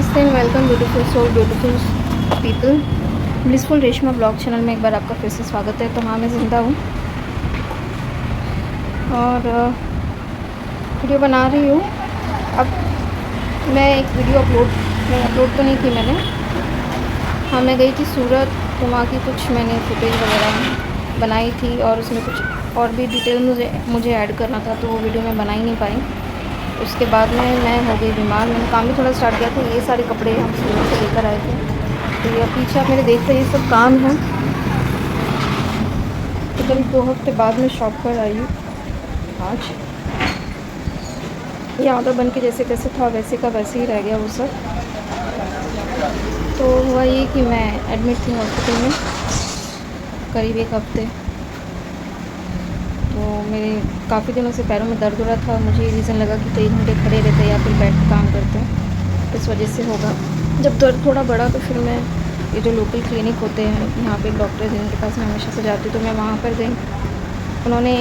नमस्ते and welcome beautiful soul beautiful people. Blissful Reshma blog channel में एक बार आपका फिर से स्वागत है। तो हाँ, मैं ज़िंदा हूँ और वीडियो बना रही हूँ। अब मैं एक वीडियो अपलोड तो नहीं की मैंने। हाँ, मैं गई थी सूरत, तो वहाँ की कुछ मैंने फुटेज वगैरह बनाई थी और उसमें कुछ और भी डिटेल मुझे ऐड करना था, तो वो वीडियो मैं बना ही नहीं पाई। उसके बाद में मैं हो गई बीमार। मैंने काम भी थोड़ा स्टार्ट किया था। ये सारे कपड़े हम सूरत से लेकर आए थे, तो ये पीछे आप मेरे देख रहे हैं, ये सब काम है। तो करीब 2 हफ्ते बाद में शॉप पर आई हूँ। आज ये ऑर्डर बन के जैसे तैसे था, वैसे का वैसे ही रह गया वो सब। तो हुआ ये कि मैं एडमिट थी हॉस्पिटल में करीब 1 हफ्ते। तो मेरे काफ़ी दिनों से पैरों में दर्द हो रहा था। मुझे ये रीज़न लगा कि कई घंटे खड़े रहते या फिर बैठ के काम करते हैं, इस वजह से होगा। जब दर्द थोड़ा बढ़ा तो फिर मैं ये जो लोकल क्लिनिक होते हैं, यहाँ पे एक डॉक्टर है जिनके पास मैं हमेशा से जाती हूँ, तो मैं वहाँ पर गई। उन्होंने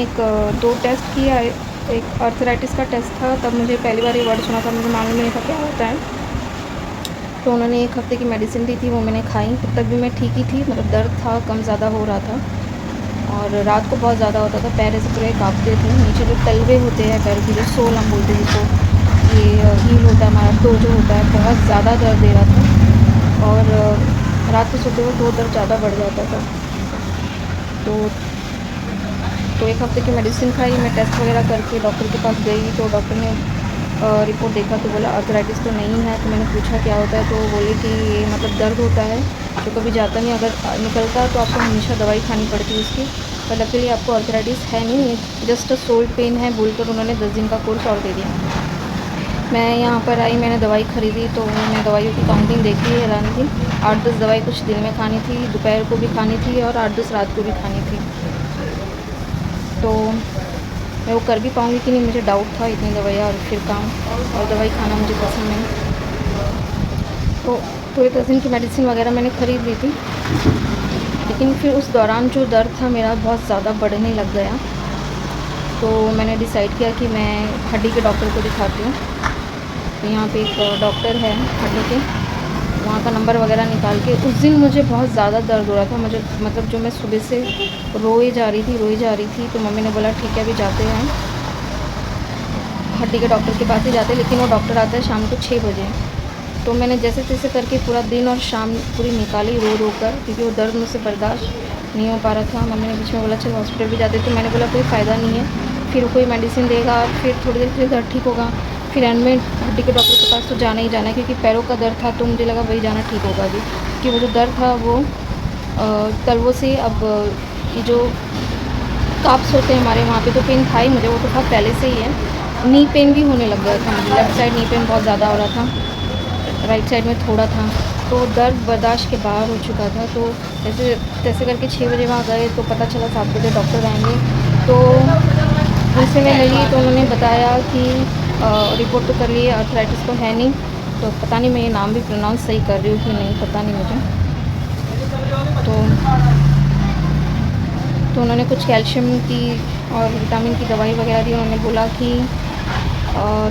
2 टेस्ट किया। एक आर्थराइटिस का टेस्ट था, तब मुझे पहली बार ये वर्ड सुना था, मुझे मालूम नहीं था क्या होता है। तो उन्होंने 1 हफ्ते की मेडिसिन दी थी, वो मैंने खाई। तब तक भी मैं ठीक ही थी, मतलब दर्द था, कम ज़्यादा हो रहा था। और रात को बहुत ज़्यादा होता था, पैर ऐसे पूरे काँपते थे। नीचे जो तलवे होते हैं पैर की, जो सोल हम बोलते हैं जिसको, ये हील होता है हमारा, टो जो होता है, बहुत ज़्यादा दर्द दे रहा था। और रात को सोते वक्त वो दर्द ज़्यादा बढ़ जाता था। तो 1 हफ्ते की मेडिसिन खाई। मैं टेस्ट वगैरह करके डॉक्टर के पास गई, तो डॉक्टर ने रिपोर्ट देखा तो बोला आर्थराइटिस तो नहीं है। तो मैंने पूछा क्या होता है, तो बोले कि ये मतलब दर्द होता है जो कभी जाता नहीं, अगर निकलता है तो आपको हमेशा दवाई खानी पड़ती है उसकी। पर लकीली आपको आर्थराइटिस है नहीं, जस्ट शोल्डर पेन है बोलकर उन्होंने 10 दिन का कोर्स और दे दिया। मैं यहाँ पर आई, मैंने दवाई ख़रीदी, तो मैंने दवाइयों की काउंटिंग देखी, हैरान थी। 8-10 दवाई कुछ दिन में खानी थी, दोपहर को भी खानी थी और 8-10 रात को भी खानी थी। तो मैं वो कर भी पाऊँगी कि नहीं, मुझे डाउट था। इतनी दवाइयाँ और फिर काम, और दवाई खाना मुझे पसंद नहीं। तो पूरे 10 दिन की मेडिसिन वगैरह मैंने ख़रीद ली थी, लेकिन फिर उस दौरान जो दर्द था मेरा बहुत ज़्यादा बढ़ने लग गया। तो मैंने डिसाइड किया कि मैं हड्डी के डॉक्टर को दिखाती हूँ। तो यहाँ पे एक डॉक्टर है हड्डी के, वहाँ का नंबर वगैरह निकाल के। उस दिन मुझे बहुत ज़्यादा दर्द हो रहा था, मुझे मतलब जो मैं सुबह से रोई जा रही थी। तो मम्मी ने बोला ठीक है अभी जाते हैं, हड्डी के डॉक्टर के पास ही जाते हैं, लेकिन वो डॉक्टर आता है शाम को 6 बजे। तो मैंने जैसे तैसे करके पूरा दिन और शाम पूरी निकाली रो कर, क्योंकि वो दर्द मुझसे बर्दाश्त नहीं हो पा रहा था। मम्मी ने बीच में बोला चल हॉस्पिटल भी जाते, तो मैंने बोला कोई फ़ायदा नहीं है, फिर कोई मेडिसिन देगा, फिर थोड़ी देर फिर दर्द ठीक होगा, फिर एंड में हड्डी के डॉक्टर के पास तो जाना ही जाना है, क्योंकि पैरों का दर्द था तो मुझे लगा वही जाना ठीक होगा अभी। क्योंकि वो जो दर्द था वो तलवों से, अब ये जो काप्स होते हैं हमारे वहाँ पे, तो पेन था ही मुझे, वो तो था पहले से ही है। नी पेन भी होने लग गया था मुझे, लेफ़्ट साइड नी पेन बहुत ज़्यादा हो रहा था, राइट साइड में थोड़ा था। तो दर्द बर्दाश्त के बाहर हो चुका था। तो जैसे तैसे करके 6 बजे वहाँ गए, तो पता चला 7 बजे डॉक्टर आएंगे। तो उनसे मैं मिली, तो उन्होंने बताया कि रिपोर्ट तो कर लिए, आर्थराइटिस तो है नहीं। तो पता नहीं मैं ये नाम भी प्रोनाउंस सही कर रही हूँ कि नहीं, पता नहीं मुझे। तो उन्होंने कुछ कैल्शियम की और विटामिन की दवाई वगैरह दी। उन्होंने बोला कि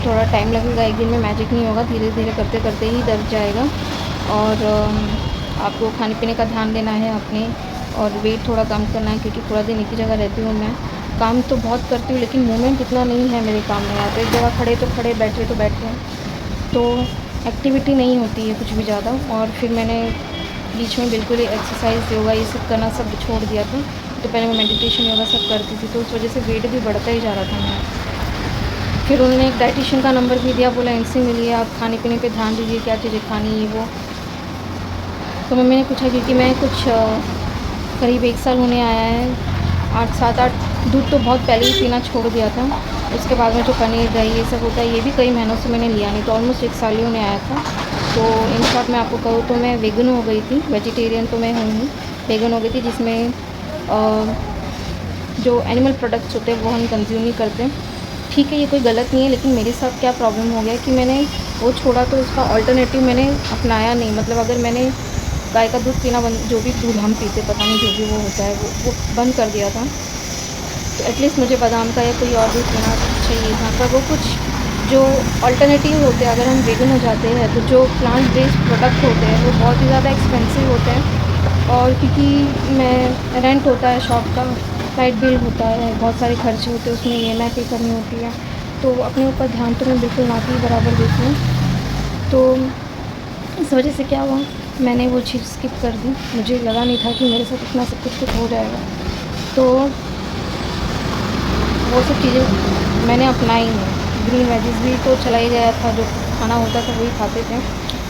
थोड़ा टाइम लगेगा, एक दिन में मैजिक नहीं होगा, धीरे धीरे करते करते ही दर्द जाएगा। और आपको खाने पीने का ध्यान देना है अपने, और वेट थोड़ा कम करना है, क्योंकि पूरा दिन एक ही जगह रहती हूँ मैं। काम तो बहुत करती हूँ, लेकिन मूवमेंट इतना नहीं है मेरे काम में। यहाँ तो एक जगह खड़े तो खड़े, बैठे तो बैठे, तो एक्टिविटी नहीं होती है कुछ भी ज़्यादा। और फिर मैंने बीच में बिल्कुल ही एक्सरसाइज योगा ये सब करना सब छोड़ दिया था। तो पहले मैं मेडिटेशन योगा सब करती थी, तो उस वजह से वेट भी बढ़ता ही जा रहा था मेरा। फिर उन्होंने एक डाइटिशियन का नंबर भी दिया, बोला इनसे मिलिए, आप खाने पीने पे ध्यान दीजिए, क्या चीज़ें खानी है वो। तो मम्मी ने पूछा, क्योंकि मैं कुछ करीब 1 साल होने आया है, 7-8 दूध तो बहुत पहले ही पीना छोड़ दिया था। उसके बाद में जो पनीर दही ये सब होता है, ये भी कई महीनों से मैंने लिया नहीं, तो ऑलमोस्ट 1 साल ही होने आया था। तो इन शॉर्ट मैं आपको कहूँ तो मैं वेगन हो गई थी, वेजिटेरियन तो मैं हूँ ही, वेगन हो गई थी, जिसमें जो एनिमल प्रोडक्ट्स होते हैं वो हम कंज्यूम नहीं करते। ठीक है, ये कोई गलत नहीं है, लेकिन मेरे साथ क्या प्रॉब्लम हो गया कि मैंने वो छोड़ा, तो उसका ऑल्टरनेटिव मैंने अपनाया नहीं। मतलब अगर मैंने गाय का दूध पीना बंद, जो भी दूध हम पीते, पता नहीं जो भी वो होता है, वो बंद कर दिया था। तो एटलीस्ट मुझे बादाम का या कोई और दूध पीना चाहिए था, पर वो कुछ जो अल्टरनेटिव होते हैं, अगर हम वेगन हो जाते हैं तो जो प्लांट बेस्ड प्रोडक्ट होते हैं वो बहुत ही ज़्यादा एक्सपेंसिव होते हैं। और क्योंकि मैं रेंट होता है शॉप का, लाइट बिल होता है, बहुत सारे खर्चे होते हैं, उसमें ईएमआई पे करनी होती है, तो अपने ऊपर ध्यान तो मैं बिल्कुल ना ही बराबर देती हूँ। तो इस वजह से क्या हुआ, मैंने वो चीज़ स्किप कर दी। मुझे लगा नहीं था कि मेरे साथ इतना सब कुछ हो जाएगा। तो वो सब चीज़ें मैंने अपनाई हैं। ग्रीन वेजिज़ भी तो चला ही गया था, जो खाना होता था वही खाते थे।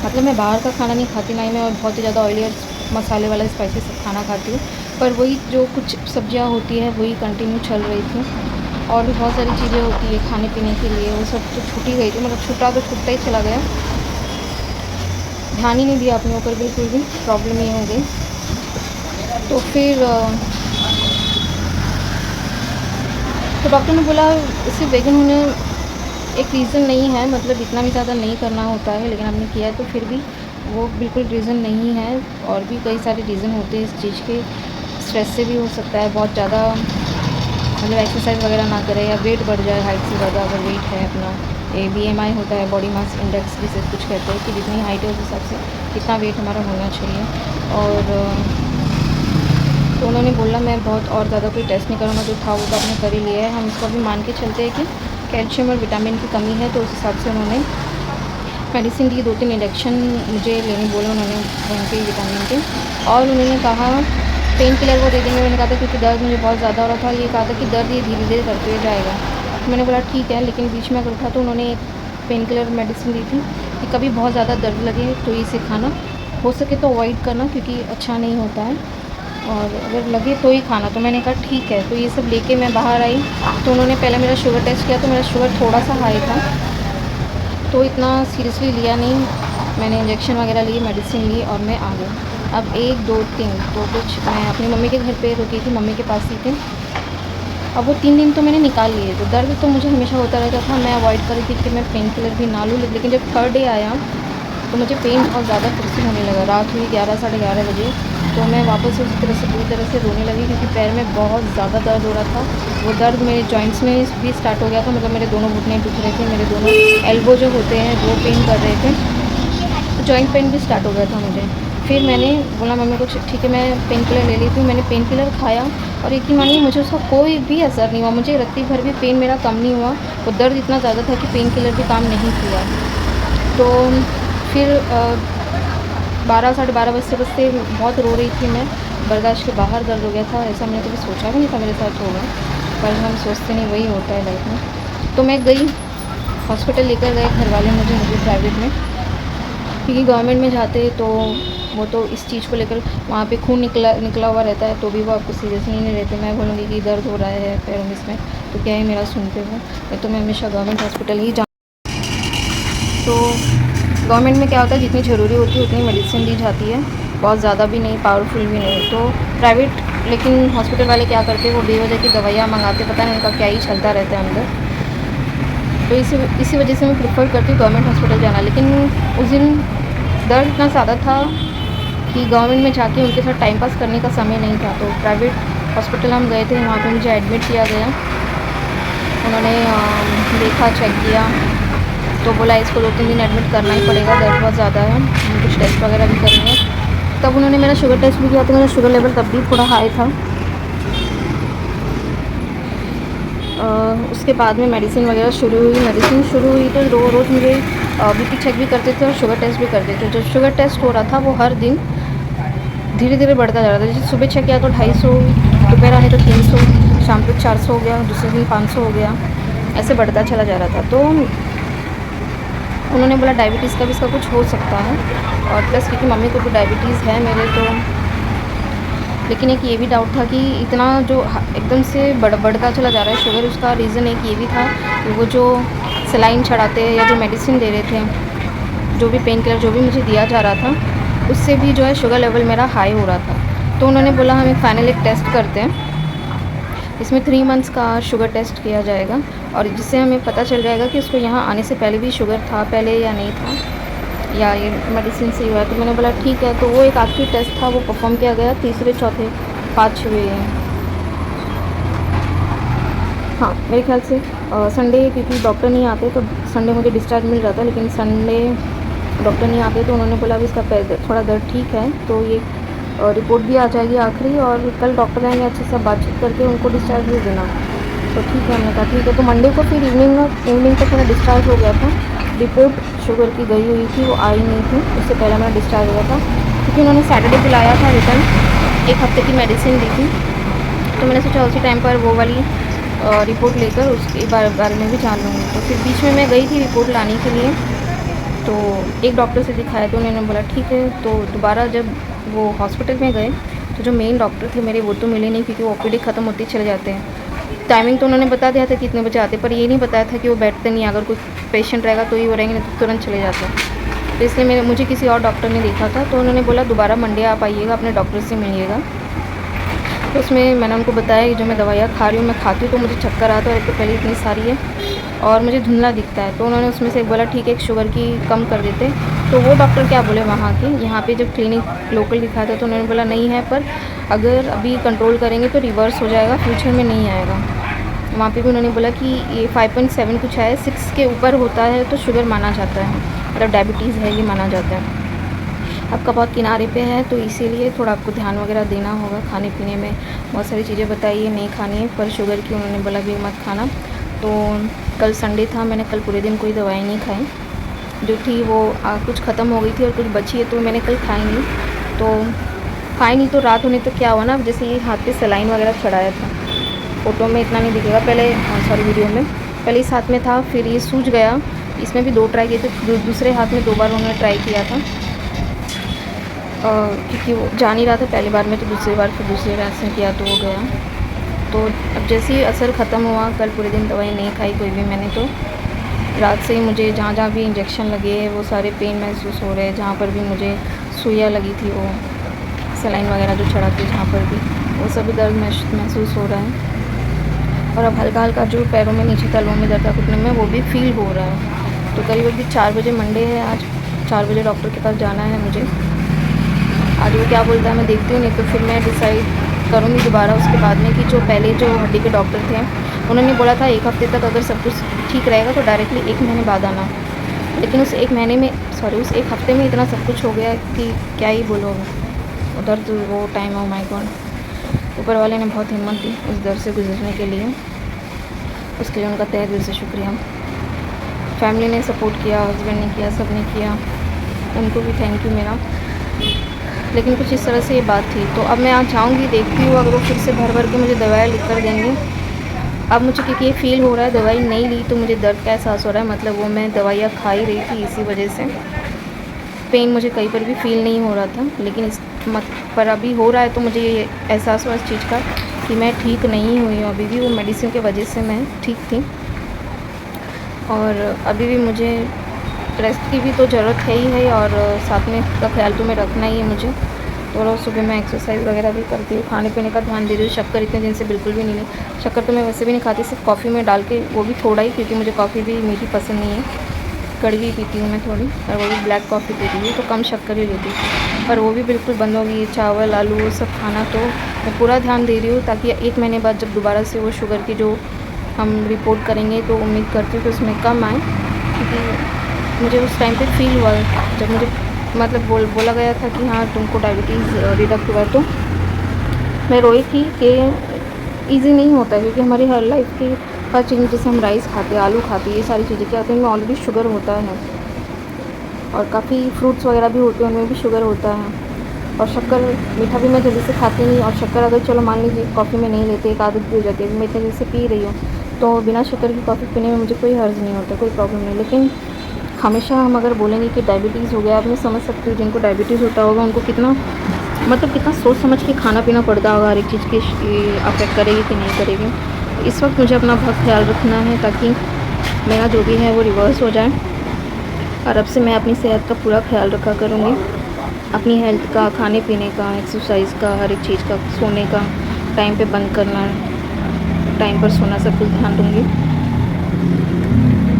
मतलब मैं बाहर का खाना नहीं खाती, ना ही मैं बहुत ही ज़्यादा ऑयली और मसाले वाला स्पाइसी सब खाना खाती हूँ, पर वही जो कुछ सब्जियाँ होती है वही कंटिन्यू चल रही थी। और भी बहुत सारी चीज़ें होती है खाने पीने के लिए, वो सब तो छूट ही गई थी। मतलब छूटा तो छूटता ही चला गया, ध्यान ही नहीं दिया अपने ऊपर बिल्कुल भी। प्रॉब्लम ये हो गई। तो फिर तो डॉक्टर ने बोला इससे वेगन होने एक रीज़न नहीं है, मतलब इतना भी ज़्यादा नहीं करना होता है, लेकिन आपने किया है तो फिर भी वो बिल्कुल रीज़न नहीं है। और भी कई सारे रीज़न होते हैं इस चीज़ के। स्ट्रेस से भी हो सकता है, बहुत ज़्यादा मतलब एक्सरसाइज वगैरह ना करें, या वेट बढ़ जाए हाइट से ज़्यादा। अगर वेट है अपना, ये BMI होता है, बॉडी मास इंडेक्स जिसे कुछ कहते हैं, कि जितनी हाइट है उस हिसाब से कितना वेट हमारा होना चाहिए। और तो उन्होंने बोला मैं बहुत और ज़्यादा कोई टेस्ट नहीं करूँगा, जो था वो तो आपने कर ही लिया है। हम इसको भी मान के चलते हैं कि कैल्शियम और विटामिन की कमी है। तो उस हिसाब से उन्होंने मेडिसिन दी, 2-3 इंजेक्शन मुझे लेने बोले उन्होंने उनके विटामिन के। और उन्होंने कहा पेन किलर वो दे देंगे। मैंने कहा था क्योंकि दर्द मुझे बहुत ज़्यादा हो रहा था, ये कहा था कि दर्द ये धीरे धीरे करते हुए जाएगा। तो मैंने बोला ठीक है, लेकिन बीच में अगर उठा तो उन्होंने एक पेन किलर मेडिसिन दी थी कि कभी बहुत ज़्यादा दर्द लगे तो इसे खाना, हो सके तो अवॉइड करना क्योंकि अच्छा नहीं होता है, और अगर लगे तो ही खाना। तो मैंने कहा ठीक है। तो ये सब लेके मैं बाहर आई, तो उन्होंने पहले मेरा शुगर टेस्ट किया, तो मेरा शुगर थोड़ा सा हाई था, तो इतना सीरियसली लिया नहीं। मैंने इंजेक्शन वगैरह लिए, मेडिसिन ली और मैं आ गई। अब 1, 2, 3 तो कुछ मैं अपनी मम्मी के घर पे रुकी थी, मम्मी के पास ही थी। अब वो 3 दिन तो मैंने निकाल लिए। तो दर्द तो मुझे हमेशा होता रहता था, मैं अवॉइड कर रही थी कि मैं पेन किलर भी ना लूँ। लेकिन जब थर्ड डे आया तो मुझे पेन बहुत ज़्यादा फिर से होने लगा। रात हुई 11, साढ़े 11 बजे, तो मैं वापस से उसी तरह से पूरी तरह से रोने लगी, क्योंकि पैर में बहुत ज़्यादा दर्द हो रहा था। वो दर्द मेरे जॉइंट्स में भी स्टार्ट हो गया था, मतलब मेरे दोनों घुटने दुख रहे थे, मेरे दोनों एल्बो जो होते हैं वो पेन कर रहे थे, तो जॉइंट पेन भी स्टार्ट हो गया था मुझे। फिर मैंने बोला मम्मी को ठीक है मैं पेन किलर ले लेती हूँ। मैंने पेन किलर खाया और यकीन मानिए मुझे उसका कोई भी असर नहीं हुआ। मुझे रत्ती भर भी पेन मेरा कम नहीं हुआ। वो दर्द इतना ज़्यादा था कि पेन किलर भी काम नहीं किया। तो फिर 12, साढ़े 12 बजते बजते बहुत रो रही थी मैं, बर्दाश्त के बाहर दर्द हो गया था। ऐसा मैंने कभी सोचा भी नहीं था मेरे साथ होगा, पर हम सोचते नहीं वही होता है लाइफ में। तो मैं गई हॉस्पिटल, लेकर गए घर वाले मुझे प्राइवेट में, क्योंकि गवर्नमेंट में जाते तो वो तो इस चीज़ को लेकर वहाँ पे खून निकला हुआ रहता है, तो भी वो आपको सीरियसली नहीं लेते। मैं बोलूँगी कि दर्द हो रहा है पैरों में इसमें, तो क्या ही मेरा सुनते हो। मैं तो मैं हमेशा गवर्नमेंट हॉस्पिटल ही जा। तो गवर्नमेंट में क्या होता है, जितनी ज़रूरी होती है उतनी मेडिसिन दी जाती है, बहुत ज़्यादा भी नहीं, पावरफुल भी नहीं। तो प्राइवेट लेकिन हॉस्पिटल वाले क्या करते हैं, वो बेवजह की दवाइयाँ मंगाते, पता नहीं उनका क्या ही चलता रहता है अंदर। तो इसी वजह से मैं प्रेफर करती हूँ गवर्नमेंट हॉस्पिटल जाना। लेकिन उस दिन दर्द इतना ज़्यादा था कि गवर्नमेंट में जाके उनके साथ टाइम पास करने का समय नहीं था। तो प्राइवेट हॉस्पिटल हम गए थे, वहाँ पे मुझे एडमिट किया गया। उन्होंने देखा, चेक किया, तो बोला इसको 2-3 दिन एडमिट करना ही पड़ेगा, दर्द बहुत ज़्यादा है, कुछ टेस्ट वगैरह भी करेंगे। तब उन्होंने मेरा शुगर टेस्ट भी किया, तो मेरा शुगर लेवल तब भी थोड़ा हाई था। उसके बाद में मेडिसिन वगैरह शुरू हुई तो रोज़ मुझे BP चेक भी करते थे और शुगर टेस्ट भी करते थे। जो शुगर टेस्ट हो रहा था वो हर दिन धीरे धीरे बढ़ता जा रहा था। जैसे सुबह चेक किया तो 250, दोपहर आने तो 300, शाम तक 400 हो गया, दूसरे दिन 500 हो गया, ऐसे बढ़ता चला जा रहा था। तो उन्होंने बोला डायबिटीज़ का भी इसका कुछ हो सकता है, और प्लस क्योंकि मम्मी को भी डायबिटीज़ है मेरे, तो लेकिन एक ये भी डाउट था कि इतना जो एकदम से बढ़ता चला जा रहा है शुगर, उसका रीज़न एक ये भी था कि वो जो सलाइन चढ़ाते हैं या जो मेडिसिन दे रहे थे, जो भी पेन किलर जो भी मुझे दिया जा रहा था, उससे भी जो है शुगर लेवल मेरा हाई हो रहा था। तो उन्होंने बोला हम एक टेस्ट करते हैं, इसमें 3 मंथ्स का शुगर टेस्ट किया जाएगा, और जिससे हमें पता चल जाएगा कि उसको यहाँ आने से पहले भी शुगर था पहले या नहीं था, या ये मेडिसिन से हुआ है। तो मैंने बोला ठीक है। तो वो एक आखिरी टेस्ट था, वो परफॉर्म किया गया, तीसरे, चौथे, 5वें, हाँ मेरे ख्याल से संडे, क्योंकि डॉक्टर नहीं आते, तो संडे मुझे डिस्चार्ज मिल रहा था, लेकिन संडे डॉक्टर नहीं आते तो उन्होंने बोला अभी इसका पैर थोड़ा दर्द ठीक है, तो ये रिपोर्ट भी आ जाएगी आखिरी, और कल डॉक्टर आएंगे, अच्छे से बातचीत करके उनको डिस्चार्ज दे देना। तो ठीक है, हमने कहा ठीक है। तो मंडे को फिर इवनिंग तक मेरा डिस्चार्ज हो गया था। रिपोर्ट शुगर की गई हुई थी, वो आई नहीं थी, उससे पहले मेरा डिस्चार्ज हो गया था, क्योंकि उन्होंने सैटरडे को लाया था रिटर्न, 1 हफ्ते की मेडिसिन दी थी। तो मैंने सोचा उसी टाइम पर वो वाली रिपोर्ट लेकर उसके बारे में भी जान लूँगी। तो फिर बीच में मैं गई थी रिपोर्ट लाने के लिए, तो एक डॉक्टर से दिखाया तो उन्होंने बोला ठीक है। तो दोबारा जब वो हॉस्पिटल में गए तो जो मेन डॉक्टर थे मेरे, वो तो मिले नहीं, क्योंकि वो ओपीडी ख़त्म होते ही चले जाते हैं। टाइमिंग तो उन्होंने बता दिया था कितने बजे आते, पर ये नहीं बताया था कि वो बैठते नहीं, अगर कोई पेशेंट रहेगा तो ही वो रहेंगे, नहीं तो तुरंत चले जाते हैं। तो इसलिए मुझे किसी और डॉक्टर ने देखा था, तो उन्होंने बोला दोबारा मंडे आप आइएगा, अपने डॉक्टर से मिलिएगा। तो उसमें मैंने उनको बताया कि जो मैं दवाइयाँ खा रही हूँ, मैं खाती हूँ तो मुझे चक्कर आता है, एक तो पहले इतनी सारी है और मुझे धुंधला दिखता है। तो उन्होंने उसमें से बोला ठीक है, एक शुगर की कम कर देते। तो वो डॉक्टर क्या बोले वहाँ के, यहाँ पे जब क्लिनिक लोकल दिखाया था तो उन्होंने बोला नहीं है, पर अगर अभी कंट्रोल करेंगे तो रिवर्स हो जाएगा, फ्यूचर में नहीं आएगा। वहाँ पे भी उन्होंने बोला कि ये 5.7 कुछ है, 6 के ऊपर होता है तो शुगर माना जाता है, मतलब डायबिटीज़ है ये माना जाता है। आपका बहुत किनारे पे है, तो इसीलिए थोड़ा आपको ध्यान वगैरह देना होगा, खाने पीने में बहुत सारी चीज़ें बताइए नहीं खानी है, पर शुगर की उन्होंने बोला भी मत खाना। तो कल संडे था, मैंने कल पूरे दिन कोई दवाई नहीं खाई, जो थी वो कुछ ख़त्म हो गई थी और कुछ बची है तो मैंने कल खाई नहीं। तो रात होने तो क्या हुआ ना, जैसे ये हाथ पे सलाइन वगैरह चढ़ाया था, फ़ोटो में इतना नहीं दिखेगा, पहले सॉरी वीडियो में पहले इस हाथ में था, फिर ये सूज गया, इसमें भी 2 ट्राई किए थे, दूसरे हाथ में 2 बार उन्होंने ट्राई किया था, क्योंकि वो जा नहीं रहा था पहली बार में, तो दूसरी बार फिर दूसरी बार से किया तो वो गया। तो अब जैसे ही असर ख़त्म हुआ, कल पूरे दिन दवाई नहीं खाई कोई भी मैंने, तो रात से ही मुझे जहाँ जहाँ भी इंजेक्शन लगे वो सारे पेन महसूस हो रहे हैं, जहाँ पर भी मुझे सुइयाँ लगी थी, वो सलाइन वगैरह जो चढ़ा थी जहाँ पर भी, वो सभी दर्द महसूस हो रहा है। और अब हल्का हल्का जो पैरों में नीचे तलवों में दर्द घुटने में वो भी फील हो रहा है। तो करीब अभी 4 बजे, मंडे है आज, 4 बजे डॉक्टर के पास जाना है मुझे। आज वो क्या बोलता है मैं देखती हूँ, नहीं तो फिर मैं डिसाइड करूँगी दोबारा उसके बाद में कि जो पहले जो हड्डी के डॉक्टर थे उन्होंने बोला था 1 हफ्ते तक अगर सब कुछ ठीक रहेगा तो डायरेक्टली 1 महीने बाद आना, लेकिन उस 1 हफ्ते में इतना सब कुछ हो गया कि क्या ही बोलो उधर, तो वो टाइम, ओ माय गॉड, ऊपर वाले ने बहुत हिम्मत दी उस दर से गुजरने के लिए, उसके लिए उनका तहे दिल से शुक्रिया। फैमिली ने सपोर्ट किया, हस्बैंड ने किया, सब ने किया, उनको भी थैंक यू मेरा। लेकिन कुछ इस तरह से ये बात थी। तो अब मैं आज जाऊँगी, देखती हूँ, अगर वो फिर से भर भर के मुझे दवाई लिख कर देंगे। अब मुझे क्योंकि ये फ़ील हो रहा है, दवाई नहीं ली तो मुझे दर्द का एहसास हो रहा है, मतलब वो मैं दवाइयाँ खा ही रही थी, इसी वजह से पेन मुझे कहीं पर भी फ़ील नहीं हो रहा था, लेकिन इस पर अभी हो रहा है, तो मुझे ये एहसास हुआ इस चीज़ का कि मैं ठीक नहीं हुई हूँ अभी भी, वो मेडिसिन की वजह से मैं ठीक थी। और अभी भी मुझे रेस्ट की भी तो ज़रूरत है ही है, और साथ में का ख्याल तो मैं रखना ही है मुझे। तो रोज़ सुबह मैं एक्सरसाइज वगैरह भी करती हूँ, खाने पीने का ध्यान दे रही हूँ। शक्कर इतने दिन से बिल्कुल भी नहीं ली, शक्कर तो मैं वैसे भी नहीं खाती, सिर्फ कॉफ़ी में डाल के, वो भी थोड़ा ही, क्योंकि मुझे कॉफ़ी भी मीठी पसंद नहीं है, कड़वी पीती हूँ मैं थोड़ी, और वो भी ब्लैक कॉफ़ी पीती हूँ, तो कम शक्कर ही लेती हूँ, पर वो भी बिल्कुल बंद हो गई। चावल आलू वो सब खाना तो मैं पूरा ध्यान दे रही हूँ, ताकि 1 महीने बाद जब दोबारा से वो शुगर की जो हम रिपोर्ट करेंगे तो उम्मीद करती हूँ कि उसमें कम आए, क्योंकि मुझे उस टाइम पे फील हुआ जब मुझे मतलब बोला गया था कि हाँ तुमको डायबिटीज़ डिटेक्ट हुआ है, तो मैं रोई थी कि इजी नहीं होता है, क्योंकि हमारी हर लाइफ की हर चीज़, जैसे हम राइस खाते हैं, आलू खाते हैं, ये सारी चीज़ें क्या होती हैं, इनमें ऑलरेडी शुगर होता है, और काफ़ी फ्रूट्स वगैरह भी होते हैं उनमें भी शुगर होता है। और शक्कर मीठा भी मैं जल्दी से खाती नहीं, और शक्कर अगर चलो मान लीजिए कॉफ़ी में नहीं लेते, एक आदत भी हो जाती है, मैं इतने जल्दी से पी रही हूँ, तो बिना शक्कर की कॉफ़ी पीने में मुझे कोई हर्ज नहीं होता, कोई प्रॉब्लम नहीं। लेकिन हमेशा हम अगर बोलेंगे कि डायबिटीज़ हो गया, आप नहीं समझ सकते हो जिनको डायबिटीज़ होता होगा उनको कितना कितना सोच समझ के खाना पीना पड़ता होगा, हर एक चीज़ की अफेक्ट करेगी कि नहीं करेगी। तो इस वक्त मुझे अपना बहुत ख्याल रखना है, ताकि मेरा जो भी है वो रिवर्स हो जाए, और अब से मैं अपनी सेहत का पूरा ख्याल रखा करूँगी, अपनी हेल्थ का, खाने पीने का, एक्सरसाइज का, हर एक चीज़ का, सोने का टाइम पे बंद करना, टाइम पर सोना, सब कुछ ध्यान दूँगी,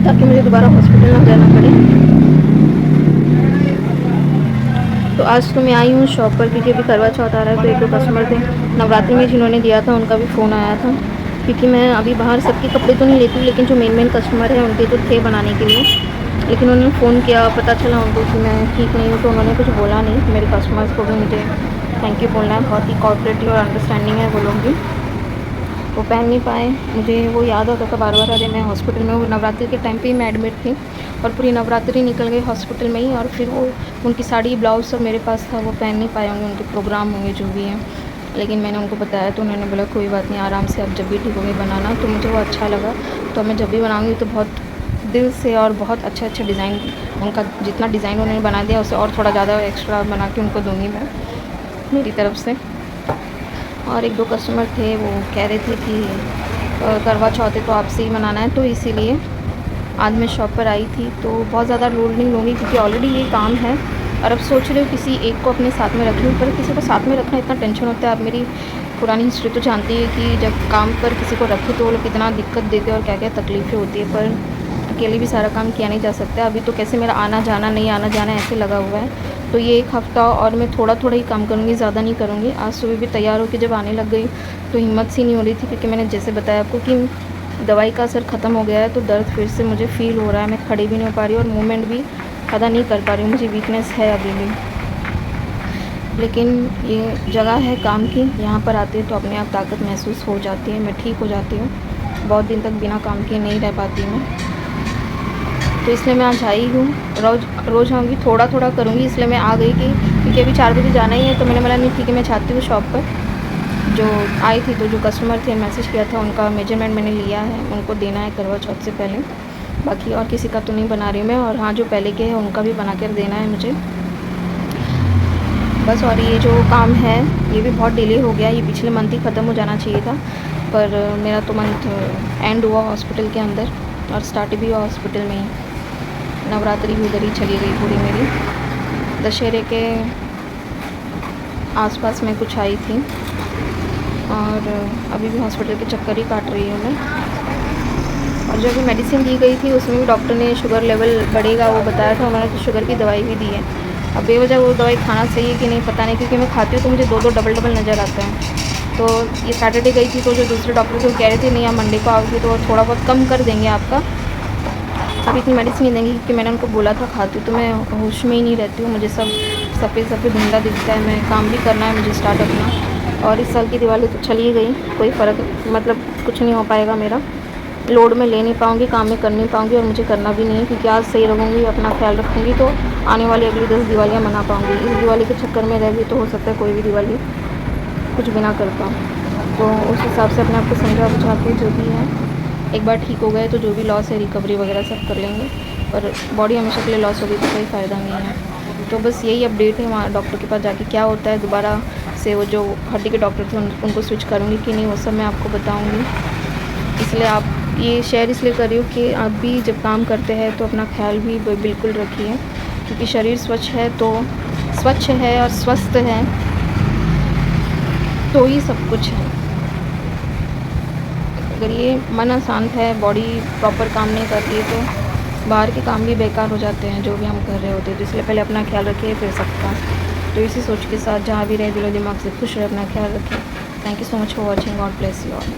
ताकि मुझे दोबारा हॉस्पिटल ना जाना पड़े। तो आज तो मैं आई हूँ शॉप पर, क्योंकि अभी करवा चौथ आ रहा है, तो 1-2 कस्टमर थे नवरात्रि में जिन्होंने दिया था, उनका भी फ़ोन आया था, क्योंकि मैं अभी बाहर सबके कपड़े तो नहीं लेती हूँ, लेकिन जो मेन कस्टमर हैं उनके तो थे बनाने के लिए। लेकिन उन्होंने फ़ोन किया, पता चला उनको कि मैं ठीक नहीं हूँ, तो उन्होंने कुछ बोला नहीं। मेरे कस्टमर्स को भी मुझे थैंक यू बोलना है, बहुत ही कोऑपरेटिव और अंडरस्टैंडिंग है वो लोग भी। वो पहन नहीं पाए, मुझे वो याद आता था बार बार, अरे मैं हॉस्पिटल में हूँ। नवरात्रि के टाइम पे ही मैं एडमिट थी और पूरी नवरात्रि निकल गई हॉस्पिटल में ही, और फिर वो उनकी साड़ी ब्लाउज़ सब मेरे पास था, वो पहन नहीं पाए होंगे, उनके प्रोग्राम होंगे जो भी हैं। लेकिन मैंने उनको बताया तो उन्होंने बोला कोई बात नहीं, आराम से आप जब भी ठीक होंगे बनाना। तो मुझे वो अच्छा लगा। तो मैं जब भी बनाऊँगी तो बहुत दिल से और बहुत अच्छा डिज़ाइन, उनका जितना डिज़ाइन उन्होंने बना दिया उससे और थोड़ा ज़्यादा एक्स्ट्रा बना के उनको दूँगी मैं मेरी तरफ से। और एक दो कस्टमर थे, वो कह रहे थे कि करवा चौथ है तो आपसे ही मनाना है, तो इसीलिए आज मैं शॉप पर आई थी। तो बहुत ज़्यादा लोड नहीं लूँगी क्योंकि ऑलरेडी ये काम है, और अब सोच रही हूँ किसी एक को अपने साथ में रखूँ। पर किसी को साथ में रखना इतना टेंशन होता है। आप मेरी पुरानी हिस्ट्री तो जानती है कि जब काम पर किसी को रखे तो वो लोग कितना दिक्कत देते हैं और क्या क्या तकलीफ़ें होती है। पर अकेले भी सारा काम किया नहीं जा सकता। अभी तो कैसे मेरा आना जाना नहीं आना जाना ऐसे लगा हुआ है। तो ये एक हफ़्ता और मैं थोड़ा थोड़ा ही काम करूँगी, ज़्यादा नहीं करूँगी। आज सुबह भी तैयार होकर जब आने लग गई तो हिम्मत सी नहीं हो रही थी, क्योंकि मैंने जैसे बताया आपको कि दवाई का असर ख़त्म हो गया है, तो दर्द फिर से मुझे फ़ील हो रहा है। मैं खड़ी भी नहीं हो पा रही हूँ और मूवमेंट भी ज़्यादा नहीं कर पा रही हूँ। मुझे वीकनेस है अभी भी, लेकिन ये जगह है काम की, यहाँ पर आती है तो अपने आप ताकत महसूस हो जाती है, मैं ठीक हो जाती हूँ। बहुत दिन तक बिना काम के नहीं रह पाती मैं, तो इसलिए मैं आज आई हूँ। रोज़ आऊँगी, थोड़ा थोड़ा करूँगी, इसलिए मैं आ गई कि क्योंकि अभी 4 बजे जाना ही है। तो मैंने बोला नहीं ठीक है, मैं चाहती हूँ शॉप पर जो आई थी, तो जो कस्टमर थे मैसेज किया था उनका मेजरमेंट मैंने लिया है, उनको देना है करवा चौथ से पहले। बाकी और किसी का तो नहीं बना रही हूँ मैं, और हाँ जो पहले के हैं उनका भी बना कर देना है मुझे बस। और ये जो काम है ये भी बहुत डिले हो गया, ये पिछले मंथ ही ख़त्म हो जाना चाहिए था, पर मेरा तो मंथ एंड हुआ हॉस्पिटल के अंदर और स्टार्ट भी हुआ हॉस्पिटल में ही। नवरात्रि भी उधर ही चली गई पूरी मेरी। दशहरे के आसपास मैं कुछ आई थी, और अभी भी हॉस्पिटल के चक्कर ही काट रही हूँ मैं। और जो अभी मेडिसिन दी गई थी उसमें भी डॉक्टर ने शुगर लेवल बढ़ेगा वो बताया था, उन्होंने तो शुगर की दवाई भी दी है। अब बेवजह वो दवाई खाना सही है कि नहीं पता नहीं, क्योंकि मैं खाती हूँ तो मुझे दो डबल नज़र आता है। तो ये सैटरडे गई थी तो जो दूसरे डॉक्टर थे वो कह रहे थे नहीं आप मंडे को आओगे तो थोड़ा बहुत कम कर देंगे आपका, अब इतनी मेडिसिन नहीं देंगे, क्योंकि मैंने उनको बोला था खाती हूँ तो मैं होश में ही नहीं रहती हूँ, मुझे सब सफ़ेद धुंधला दिखता है। मैं काम भी करना है मुझे स्टार्ट अपना, और इस साल की दिवाली तो चली गई, कोई फ़र्क मतलब कुछ नहीं हो पाएगा मेरा। लोड में ले नहीं पाऊँगी, काम में कर नहीं पाऊँगी, और मुझे करना भी नहीं है, क्योंकि आज सही रहूँगी, अपना ख्याल रखूँगी तो आने वाली अगली 10 दिवालियाँ मना पाऊँगी। इस दिवाली के चक्कर में रह गई तो हो सकता है कोई भी दिवाली कुछ भी ना कर पाऊँ। तो उस हिसाब से अपने आप को समझा बुझा के जो भी है, एक बार ठीक हो गए तो जो भी लॉस है रिकवरी वगैरह सब कर लेंगे, पर बॉडी हमेशा के लिए लॉस होगी तो कोई फ़ायदा नहीं है। तो बस यही अपडेट है, वहाँ डॉक्टर के पास जाके क्या होता है दोबारा से वो जो हड्डी के डॉक्टर थे उनको स्विच करूँगी कि नहीं वो सब मैं आपको बताऊँगी। इसलिए आप ये शेयर इसलिए कर रही हूँ कि आप भी जब काम करते हैं तो अपना ख्याल भी बिल्कुल रखिए, क्योंकि शरीर स्वच्छ है तो स्वच्छ है और स्वस्थ है तो ही सब कुछ है। अगर ये मन अशांत है, बॉडी प्रॉपर काम नहीं करती है तो बाहर के काम भी बेकार हो जाते हैं जो भी हम कर रहे होते हैं। तो इसलिए पहले अपना ख्याल रखिए फिर सबका। तो इसी सोच के साथ जहाँ भी रहे दिलो दिमाग से खुश रहे, अपना ख्याल रखिए। Thank you so much for watching, God bless you all.